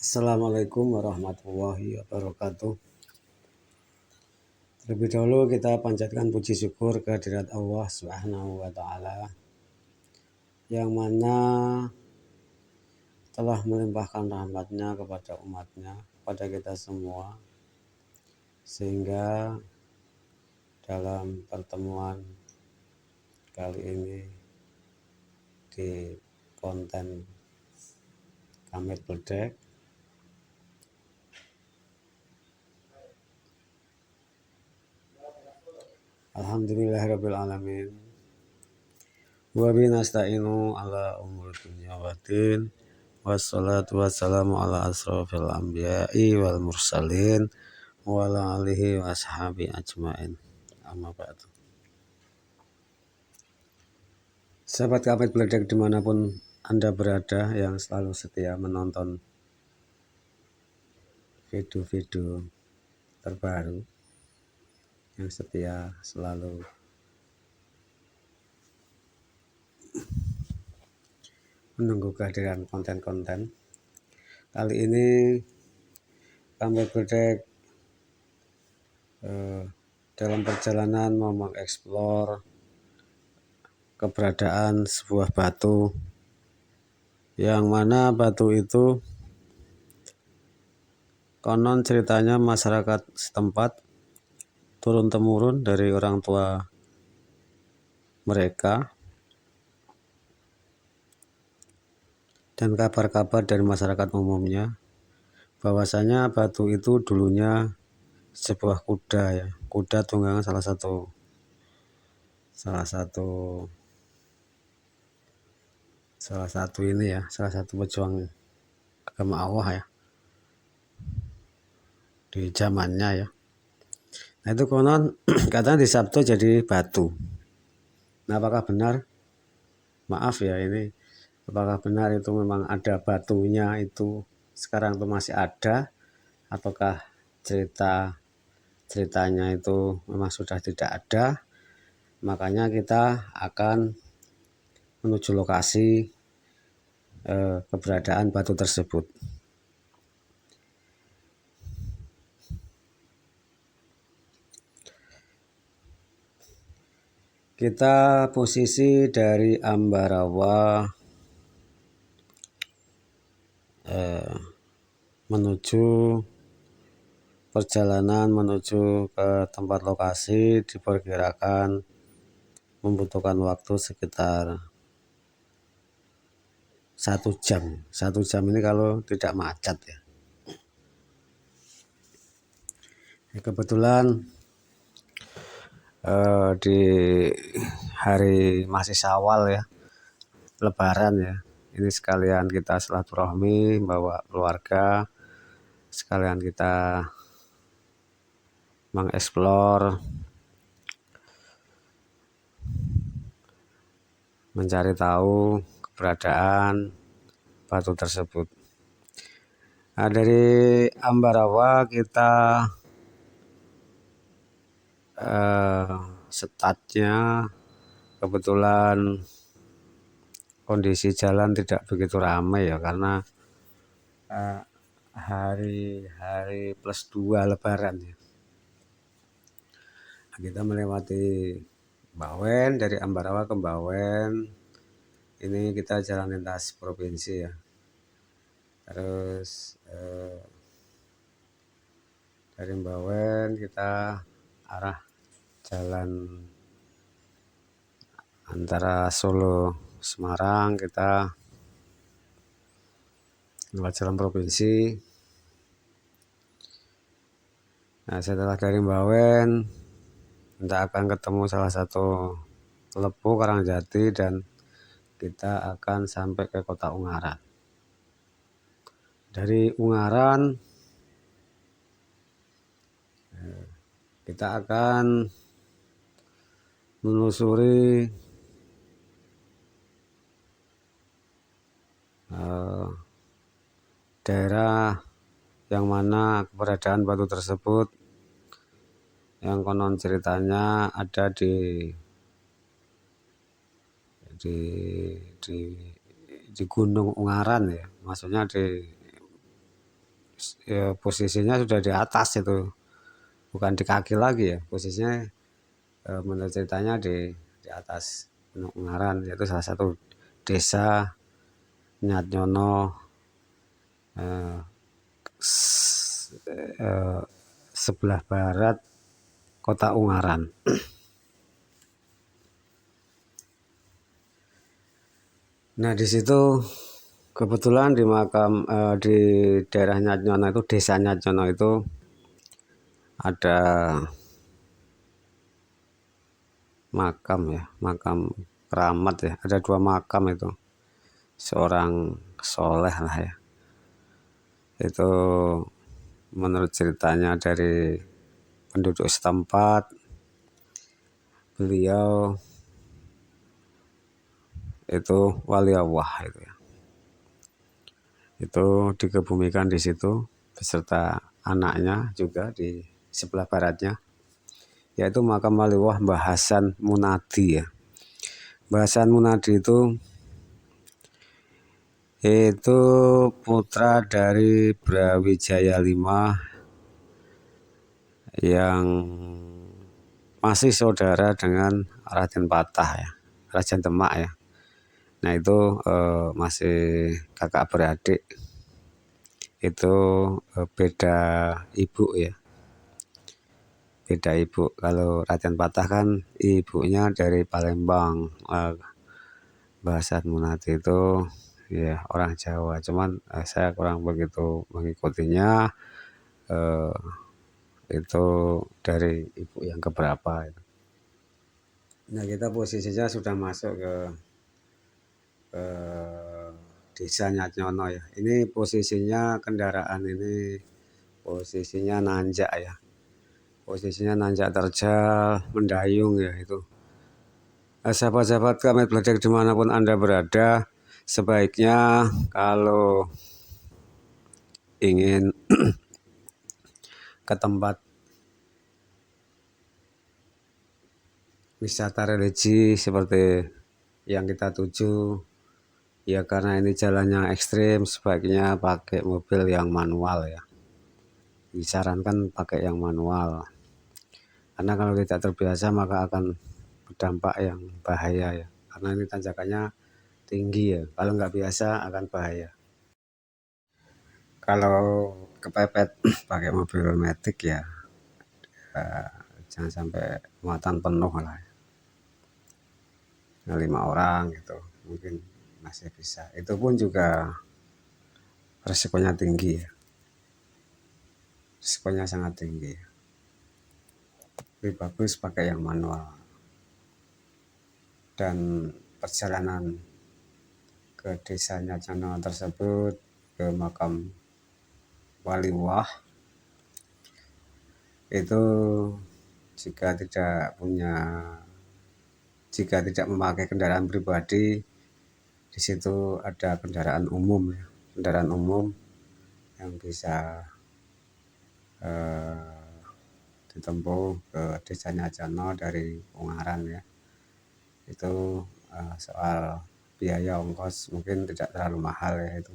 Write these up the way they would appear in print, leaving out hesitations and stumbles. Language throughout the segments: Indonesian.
Assalamualaikum warahmatullahi wabarakatuh. Terlebih dahulu kita panjatkan puji syukur kehadirat Allah Subhanahu wa Ta'ala, yang mana telah melimpahkan rahmatnya kepada umatnya, kepada kita semua, sehingga dalam pertemuan kali ini di konten Kamit Bledek, alhamdulillahirabbil alamin. Wa bihi nasta'inu ala umuri dunya waddin. Wassalatu wassalamu ala asrofil anbiya'i wal mursalin wa ala alihi wa ashabi ajmain. Amma ba'du. Sahabat Kamit Bledek dimanapun Anda berada yang selalu setia menonton video-video terbaru, yang setia selalu menunggu kehadiran konten-konten. Kali ini Kamit Bledek dalam perjalanan mau mengeksplor keberadaan sebuah batu, yang mana batu itu konon ceritanya masyarakat setempat turun-temurun dari orang tua mereka, dan kabar-kabar dari masyarakat umumnya bahwasanya batu itu dulunya sebuah kuda, ya, kuda tunggangan salah satu pejuang agama Allah, ya, di zamannya, ya. Nah, itu konon katanya di Sabtu jadi batu. Nah, apakah benar? Maaf ya, ini apakah benar itu memang ada batunya itu sekarang itu masih ada, ataukah ceritanya itu memang sudah tidak ada? Makanya kita akan menuju lokasi keberadaan batu tersebut. Kita posisi dari Ambarawa menuju perjalanan menuju ke tempat lokasi diperkirakan membutuhkan waktu sekitar 1 jam. 1 jam ini kalau tidak macet, ya. Kebetulan di hari masih Syawal, ya, Lebaran, ya. Ini sekalian kita silaturahmi, bawa keluarga, sekalian kita mengeksplor, mencari tahu keberadaan batu tersebut. Nah, dari Ambarawa kita startnya kebetulan kondisi jalan tidak begitu ramai, ya, karena hari +2 Lebaran, ya. Nah, kita melewati Bawen, dari Ambarawa ke Bawen. Ini kita jalan lintas provinsi, ya. Terus dari Bawen kita arah jalan antara Solo Semarang, kita lewat jalan provinsi. Nah, setelah dari Bawen kita akan ketemu salah satu Lepu Karangjati, dan kita akan sampai ke kota Ungaran. Dari Ungaran kita akan menelusuri daerah yang mana keberadaan batu tersebut, yang konon ceritanya ada di Gunung Ungaran, ya, maksudnya di ya, posisinya sudah di atas itu, bukan di kaki lagi ya, posisinya menurut ceritanya di atas Gunung Ungaran, yaitu salah satu desa Nyadnyono, eh, sebelah barat kota Ungaran. Nah di situ kebetulan di daerah Nyadnyono itu, desa Nyadnyono itu ada makam ya, makam keramat ya, ada 2 makam itu, seorang soleh lah ya. Itu menurut ceritanya dari penduduk setempat, beliau itu wali Allah itu ya. Itu dikebumikan di situ beserta anaknya juga di sebelah baratnya, yaitu makam wali Allah Mbah Hasan Munadi ya. Mbah Hasan Munadi itu putra dari Brawijaya V yang masih saudara dengan Raden Patah ya, Raden Demak ya. Nah itu masih kakak beradik, itu beda ibu ya, beda ibu. Kalau Raden Patah kan ibunya dari Palembang, Mbah Hasan Munadi itu ya orang Jawa, cuman saya kurang begitu mengikutinya, itu dari ibu yang keberapa itu. Nah kita posisinya sudah masuk ke desa Nyadnyono ya. Ini posisinya kendaraan ini posisinya nanjak ya. Posisinya nanjak terjal, mendayung ya itu. Sahabat-sahabat kami belajar dimanapun Anda berada, sebaiknya kalau ingin ke tempat wisata religi seperti yang kita tuju, ya karena ini jalannya ekstrim, sebaiknya pakai mobil yang manual ya. Disarankan pakai yang manual. Karena kalau tidak terbiasa maka akan berdampak yang bahaya ya. Karena ini tanjakannya tinggi ya. Kalau nggak biasa akan bahaya. Kalau kepepet pakai mobil matic ya, eh, jangan sampai muatan penuh lah. 5 orang gitu mungkin masih bisa. Itu pun juga resikonya tinggi ya. Resikonya sangat tinggi. Lebih bagus pakai yang manual. Dan perjalanan ke desa Nyadnyono tersebut, ke makam Waliwah, itu jika tidak memakai kendaraan pribadi, di situ ada kendaraan umum ya, kendaraan umum yang bisa ditempuh ke desa Nyadnyono dari Ungaran ya. Itu soal biaya ongkos mungkin tidak terlalu mahal ya itu,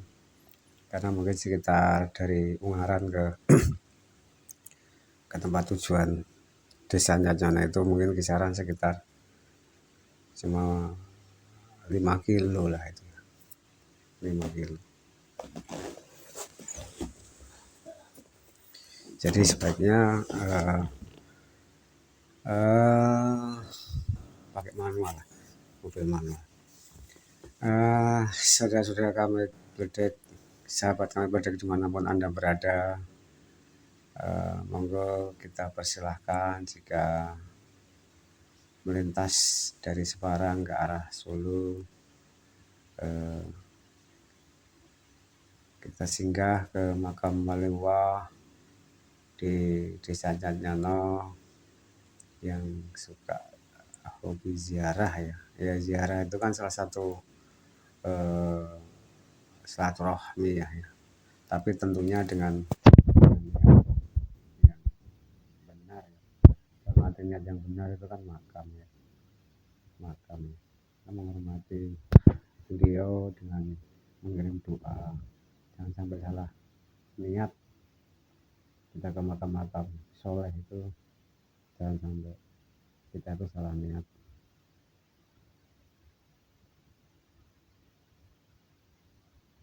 karena mungkin sekitar dari Ungaran ke tempat tujuan desa Nyadnyono itu mungkin kisaran sekitar cuma 5 kilo lah itu, 5 kilo. Jadi sebaiknya pakai manual, mobil manual. Saudara-saudara kami berdek, sahabat kami berdek dimanapun Anda berada, monggo kita persilahkan jika melintas dari Semarang ke arah Solo, kita singgah ke makam Waliwah di desa Nyadnyono. Yang suka hobi ziarah ya ziarah itu kan salah satu silaturahmi ya, tapi tentunya dengan yang benar ya. Kalau ada niat yang benar itu kan makam ya, kita menghormati beliau dengan mengirim doa, jangan sampai salah niat kita ke makam-makam soleh itu jangan sampai kita itu salah niat.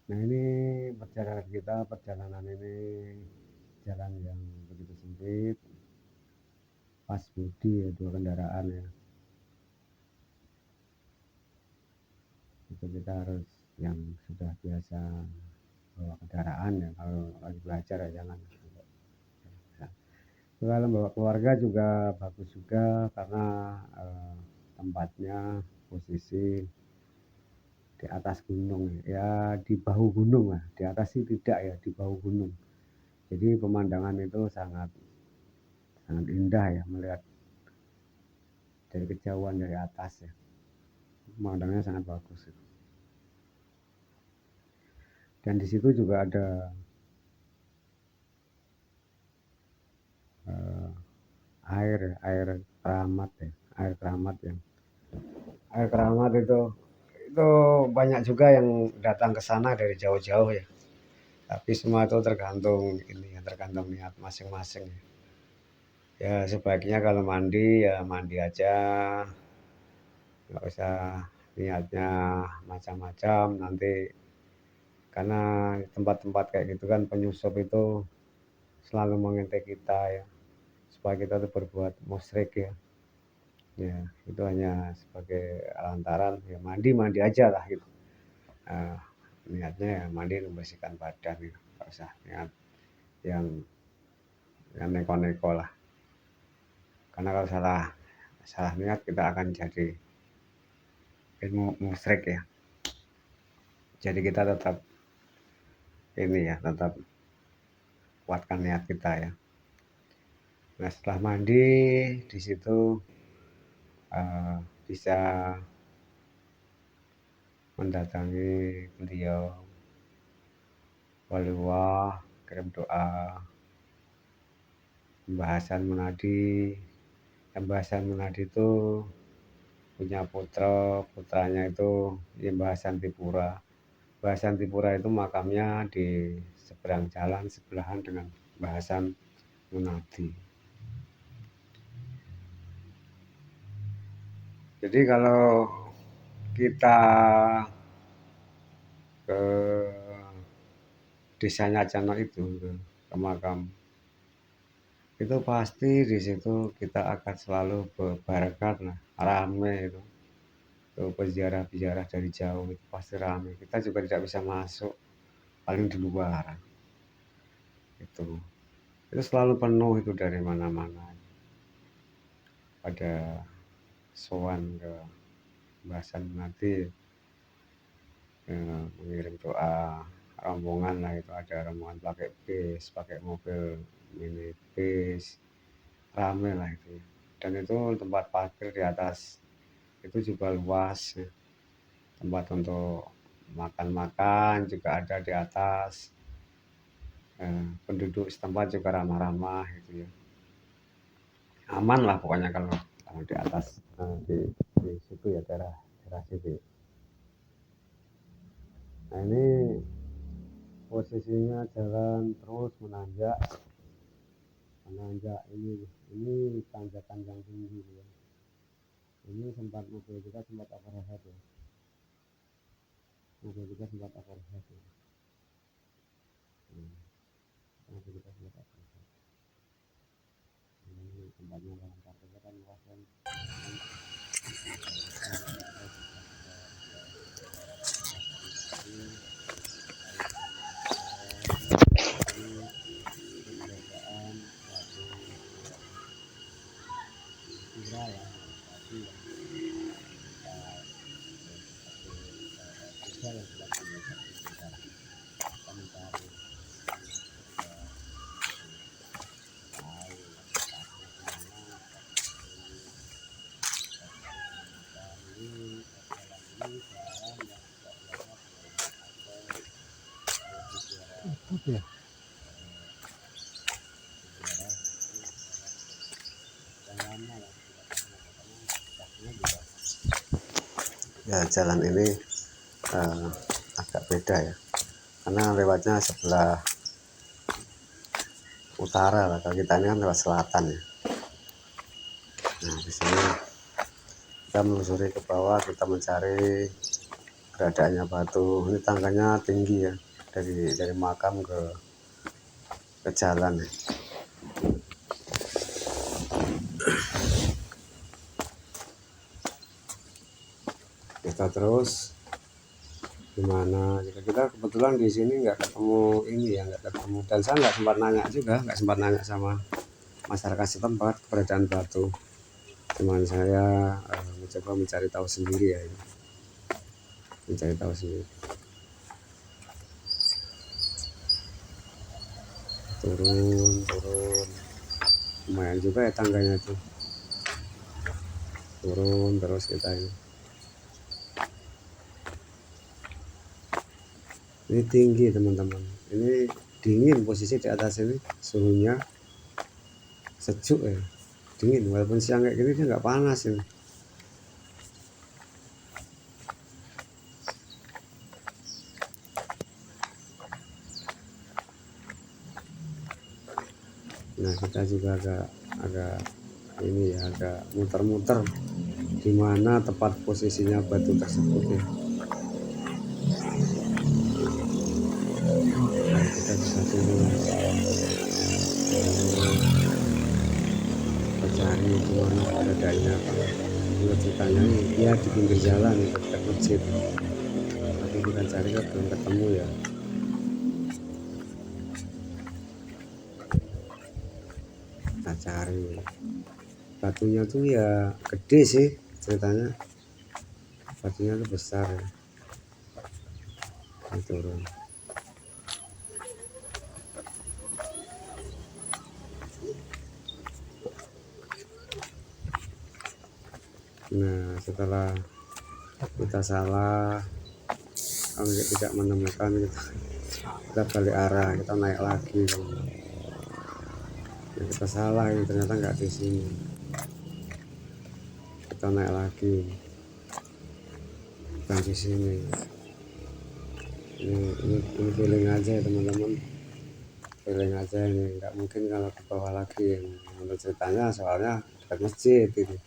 Nah ini perjalanan ini jalan yang begitu sempit, pas budi ya, 2 kendaraan ya, itu kita harus yang sudah biasa bawa kendaraan ya, kalau lagi belajar ya jangan. Kalau bawa keluarga juga bagus juga karena tempatnya posisi di atas gunung ya, di bahu gunung lah, di atas sih tidak ya, di bahu gunung. Jadi pemandangan itu sangat indah ya, melihat dari kejauhan dari atas ya, pemandangannya sangat bagus. Dan di situ juga ada air keramat ya, air keramat itu banyak juga yang datang ke sana dari jauh-jauh ya. Tapi semua itu tergantung niat masing-masing. Ya sebaiknya kalau mandi ya mandi aja, nggak usah niatnya macam-macam nanti, karena tempat-tempat kayak gitu kan penyusup itu selalu mengintai kita ya, supaya kita tuh berbuat musyrik ya. Ya itu hanya sebagai lantaran ya, mandi aja lah gitu. Niatnya ya mandi membersihkan badan gitu, nggak usah niat yang neko-neko lah, karena kalau salah niat kita akan jadi ilmu musyrik ya. Jadi kita tetap tetap kuatkan niat kita ya. Nah setelah mandi di situ bisa mendatangi beliau, waliullah, kirim doa, pembahasan Munadi itu punya putranya itu Mbah Santipura. Mbah Santipura itu makamnya di seberang jalan sebelahan dengan Mbah Munadi. Jadi kalau kita ke desanya Cano itu, ke makam itu pasti di situ kita akan selalu berbahagia lah, rame itu. Peziarah dari jauh itu pasti rame. Kita juga tidak bisa masuk, paling di luar. Itu selalu penuh itu dari mana-mana. Pada sowan ke bahasan nanti mengirim doa rombongan lah, itu ada rombongan pakai bis, pakai mobil minibus, rame lah itu. Dan itu tempat parkir di atas itu juga luas ya. Tempat untuk makan juga ada di atas. Penduduk setempat juga ramah-ramah gitu ya. Aman lah pokoknya kalau di atas, di situ ya, daerah situ. Nah ini posisinya jalan terus menanjak ini tanjakan yang tinggi ya. Ini mobil kita sempat overhead ya. Mobil kita sempat overhead ya. Mobil kita sempat overhead. Ini tempatnya dalam parkirnya kan luas kan. Ya jalan ini agak beda ya, karena lewatnya sebelah utara lah, kalau kita ini kan lewat selatan ya. Nah di sini kita menelusuri ke bawah, kita mencari keberadaannya batu. Ini tangganya tinggi ya, dari makam ke jalan ya. Kita terus gimana, kita kebetulan di sini nggak ketemu ini ya, nggak ketemu, dan saya nggak sempat nanya juga, nggak sempat nanya sama masyarakat setempat keberadaan batu. Cuman saya mencoba mencari tahu sendiri ya, ini. Mencari tahu sendiri. Turun lumayan juga ya tangganya tuh, turun terus kita ini tinggi teman-teman, ini dingin, posisi di atas ini suhunya sejuk ya, dingin, walaupun siang kayak gini dia nggak panas ini. Nah kita juga agak ini ya, agak muter-muter di mana tepat posisinya batu tersebut ya. Nah, kita bisa turun, kita cari di mana keberadaannya. Menurut ceritanya dia di pinggir jalan dekat masjid, tapi kita cari kok belum ketemu ya. Kita cari batunya tuh ya gede sih ceritanya, batunya tuh besar ya. Kita turun. Nah setelah kita salah, tidak menemukan, kita balik arah, kita naik lagi. Ya, kita salah ini, ternyata nggak di sini. Kita naik lagi, bukan di sini. Ini feeling aja ya teman-teman, feeling aja ini, nggak mungkin kalau ke bawah lagi. Menurut ceritanya soalnya dekat masjid ini,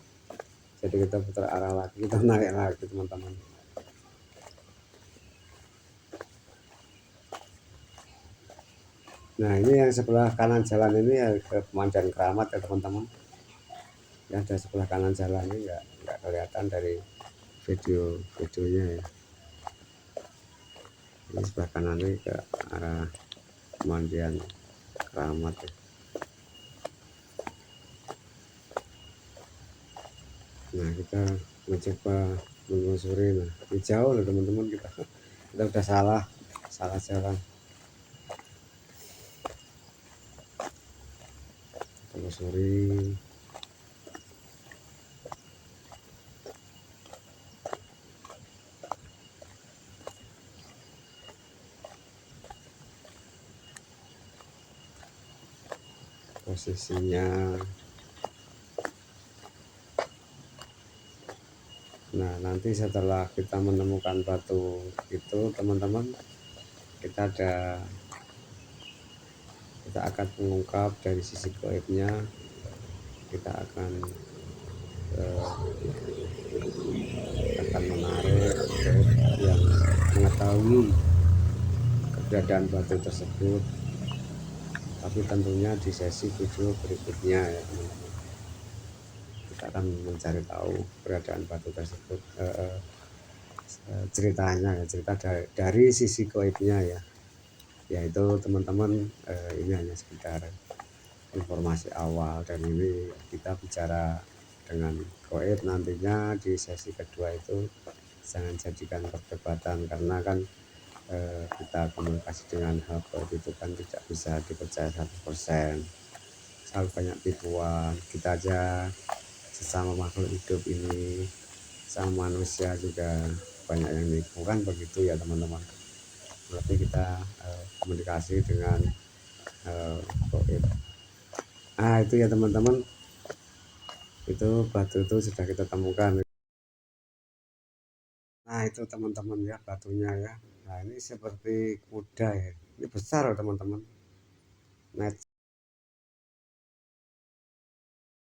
jadi kita putar arah lagi, kita naik lagi teman-teman. Nah ini yang sebelah kanan jalan ini ya, ke Pemandian Keramat ya teman-teman. Ya ada sebelah kanan jalan ini, nggak kelihatan dari videonya ya. Ini sebelah kanan ini ke arah Pemandian Keramat ya. Nah kita mencoba menelusuri, nah ini jauh loh teman-teman, kita udah salah jalan. Telusuri, posisinya. Nah nanti setelah kita menemukan batu itu teman-teman, kita akan mengungkap dari sisi gaibnya. Kita akan menarik yang mengetahui keberadaan batu tersebut, tapi tentunya di sesi video berikutnya ya teman-teman. Kita akan mencari tahu keberadaan batu tersebut, ceritanya ya, cerita dari sisi gaibnya ya. Yaitu teman-teman, ini hanya sekedar informasi awal, dan ini kita bicara dengan gaib. Nantinya di sesi kedua itu jangan jadikan perdebatan, karena kan kita komunikasi dengan hal gaib itu kan tidak bisa dipercaya 100%, selalu banyak tipuan. Kita aja sesama makhluk hidup ini, sama manusia juga banyak yang nipu, kan begitu ya teman-teman. Berarti kita komunikasi dengan gaib. Nah itu ya teman-teman, itu batu itu sudah kita temukan. Nah itu teman-teman ya batunya ya. Nah ini seperti kuda ya, ini besar teman-teman. Nah